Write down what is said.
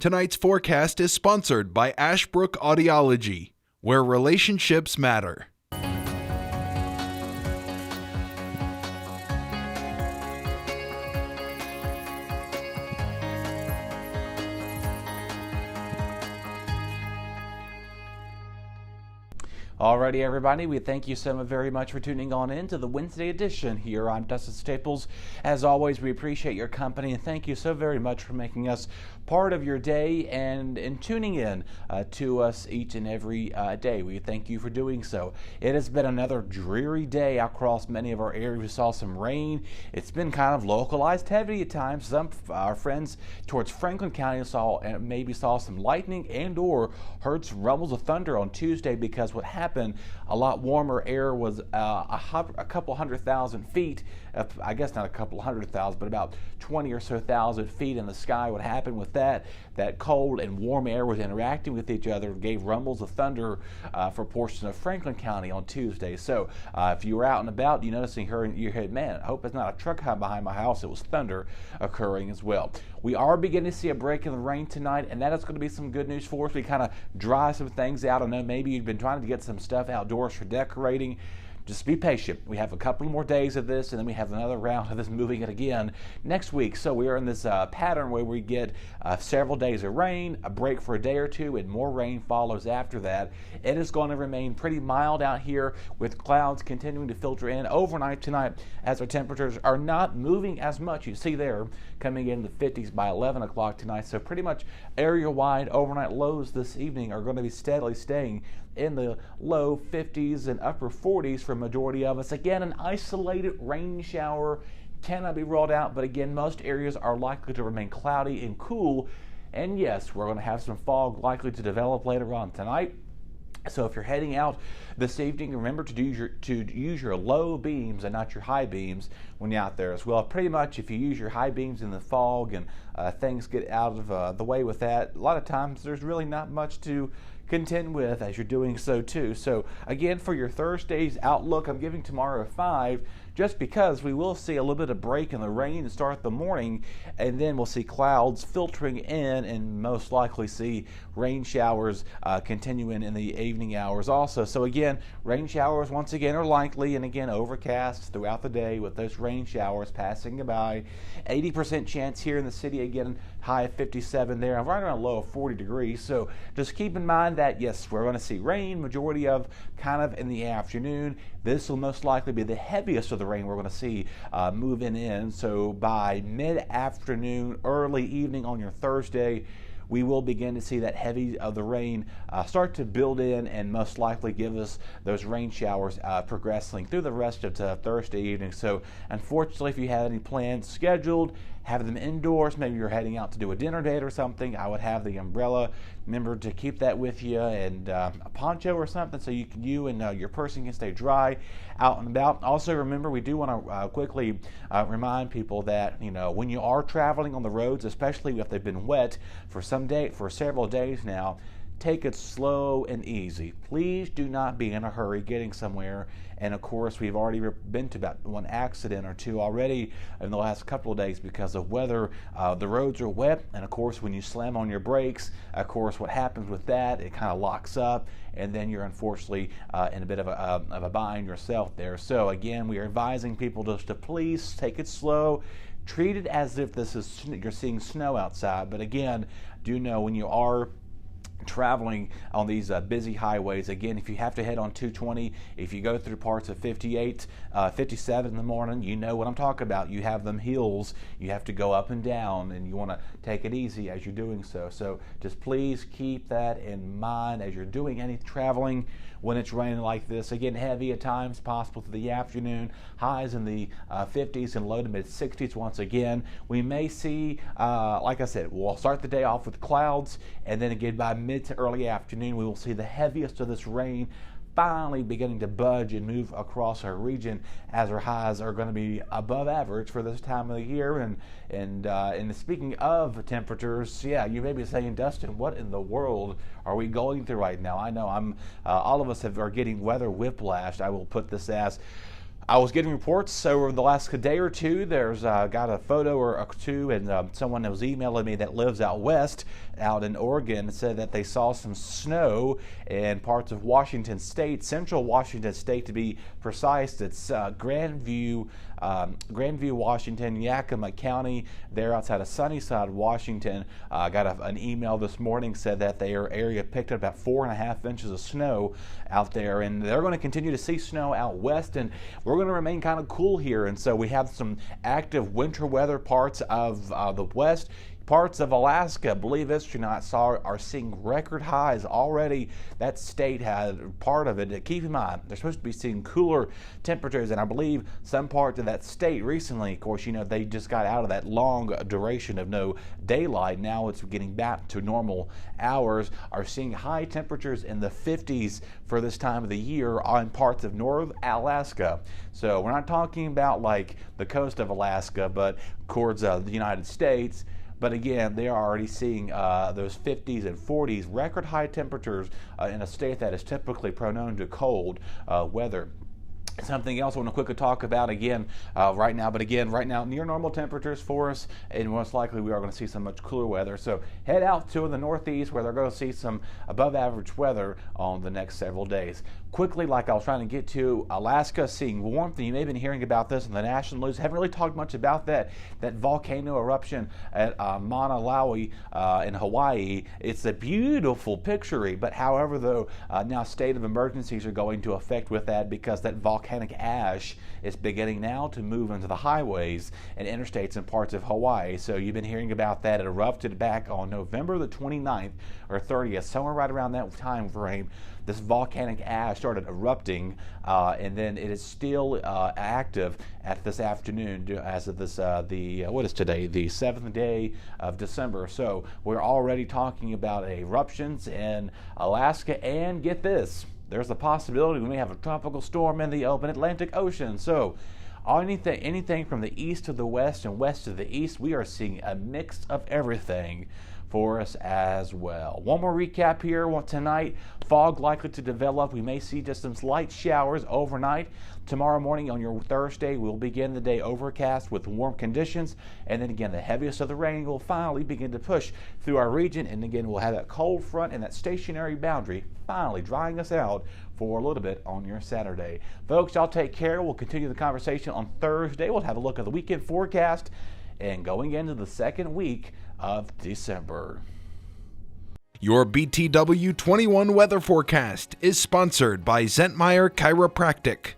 Tonight's forecast is sponsored by Ashbrook Audiology, where relationships matter. Alrighty, everybody, we thank you so very much for tuning on in to the Wednesday edition here on Dustin Staples. As always, we appreciate your company and thank you so very much for making us part of your day and tuning in to us each and every day. We thank you for doing so. It has been another dreary day across many of our areas. We saw some rain. It's been kind of localized heavy at times. Some of our friends towards Franklin County maybe saw some lightning and or heard some rumbles of thunder on Tuesday because what happened, a lot warmer air was a couple 100,000 feet, I guess not a couple 100,000, but about 20 or so thousand feet in the sky. What happened with that cold and warm air was interacting with each other, gave rumbles of thunder for portions of Franklin County on Tuesday. So if you were out and about, you noticed you heard, man, I hope it's not a truck behind my house. It was thunder occurring as well. We are beginning to see a break in the rain tonight, and that is going to be some good news for us. We kind of dry some things out. I know maybe you've been trying to get some stuff outdoors for decorating. Just be patient. We have a couple more days of this, and then we have another round of this moving it again next week. So we are in this pattern where we get several days of rain, a break for a day or two, and more rain follows after that. It is going to remain pretty mild out here with clouds continuing to filter in overnight tonight as our temperatures are not moving as much. You see there coming in the 50s by 11 o'clock tonight. So pretty much area-wide overnight lows this evening are going to be steadily staying in the low 50s and upper 40s for a majority of us. Again, an isolated rain shower cannot be ruled out, but again, most areas are likely to remain cloudy and cool. And yes, we're going to have some fog likely to develop later on tonight. So if you're heading out this evening, remember to use your low beams and not your high beams when you're out there as well. Pretty much if you use your high beams in the fog and things get out of the way with that, a lot of times there's really not much to contend with as you're doing so too. So again, for your Thursday's outlook, I'm giving tomorrow a 5 just because we will see a little bit of break in the rain to start the morning, and then we'll see clouds filtering in and most likely see rain showers continuing in the evening hours also. So again, rain showers once again are likely, and again overcast throughout the day with those rain showers passing by. 80% chance here in the city, again high of 57 there, and right around a low of 40 degrees. So just keep in mind that yes, we're going to see rain majority of kind of in the afternoon. This will most likely be the heaviest of the rain we're going to see moving in. So by mid-afternoon, early evening on your Thursday, we will begin to see that heavy of the rain start to build in and most likely give us those rain showers progressing through the rest of Thursday evening. So unfortunately, if you have any plans scheduled, have them indoors. Maybe you're heading out to do a dinner date or something, I would have the umbrella. Remember to keep that with you, and a poncho or something so you and your person can stay dry out and about. Also remember, we do want to quickly remind people that when you are traveling on the roads, especially if they've been wet for several days now, take it slow and easy. Please do not be in a hurry getting somewhere. And of course, we've already been to about one accident or two already in the last couple of days because of weather. The roads are wet, and of course, when you slam on your brakes, of course, what happens with that, it kind of locks up, and then you're unfortunately in a bit of a bind yourself there. So again, we are advising people just to please take it slow. Treat it as if you're seeing snow outside. But again, do know when you are traveling on these busy highways, again, if you have to head on 220, if you go through parts of 58, 57 in the morning, you know what I'm talking about. You have them hills, you have to go up and down, and you want to take it easy as you're doing so. So just please keep that in mind as you're doing any traveling when it's raining like this. Again, heavy at times, possible through the afternoon, highs in the 50s and low to mid 60s once again. We may see, like I said, we'll start the day off with clouds, and then again by mid to early afternoon, we will see the heaviest of this rain finally beginning to budge and move across our region as our highs are going to be above average for this time of the year. And speaking of temperatures, yeah, you may be saying, Dustin, what in the world are we going through right now? I know all of us are getting weather whiplash, I will put this as. I was getting reports over the last day or two. There's got a photo or two, and someone that was emailing me that lives out west, out in Oregon, said that they saw some snow in parts of Washington State, central Washington State to be precise. It's Grandview, Washington, Yakima County, there outside of Sunnyside, Washington. Got an email this morning, said that their area picked up about 4.5 inches of snow out there, and they're going to continue to see snow out west, and we're going to remain kind of cool here. And so we have some active winter weather parts of the west. Parts of Alaska, believe it or not, are seeing record highs already. That state had part of it. Keep in mind, they're supposed to be seeing cooler temperatures, and I believe some parts of that state recently, of course, they just got out of that long duration of no daylight. Now it's getting back to normal hours, are seeing high temperatures in the 50s for this time of the year on parts of North Alaska. So we're not talking about like the coast of Alaska, but towards the United States. But again, they are already seeing those 50s and 40s record high temperatures in a state that is typically prone to cold weather. Something else I want to quickly talk about right now, near normal temperatures for us, and most likely we are going to see some much cooler weather. So head out to the northeast where they're going to see some above average weather on the next several days. Quickly, like I was trying to get to, Alaska seeing warmth, and you may have been hearing about this in the national news. Haven't really talked much about that volcano eruption at Mauna Loa in Hawaii. It's a beautiful picture, but however, though, now state of emergencies are going to affect with that because that volcanic ash is beginning now to move into the highways and interstates in parts of Hawaii. So you've been hearing about that. It erupted back on November the 29th or 30th, somewhere right around that time frame. This volcanic ash started erupting, and then it is still active at this afternoon as of this, what is today? The 7th day of December. So we're already talking about eruptions in Alaska, and get this, there's a possibility we may have a tropical storm in the open Atlantic Ocean. So anything from the east to the west and west to the east, we are seeing a mix of everything for us as well. One more recap here. Tonight, fog likely to develop. We may see just some light showers overnight. Tomorrow morning on your Thursday, we'll begin the day overcast with warm conditions, and then again the heaviest of the rain will finally begin to push through our region, and again we'll have that cold front and that stationary boundary finally drying us out for a little bit on your Saturday. Folks, y'all take care. We'll continue the conversation on Thursday. We'll have a look at the weekend forecast and going into the second week of December. Your BTW21 weather forecast is sponsored by Zentmeyer Chiropractic.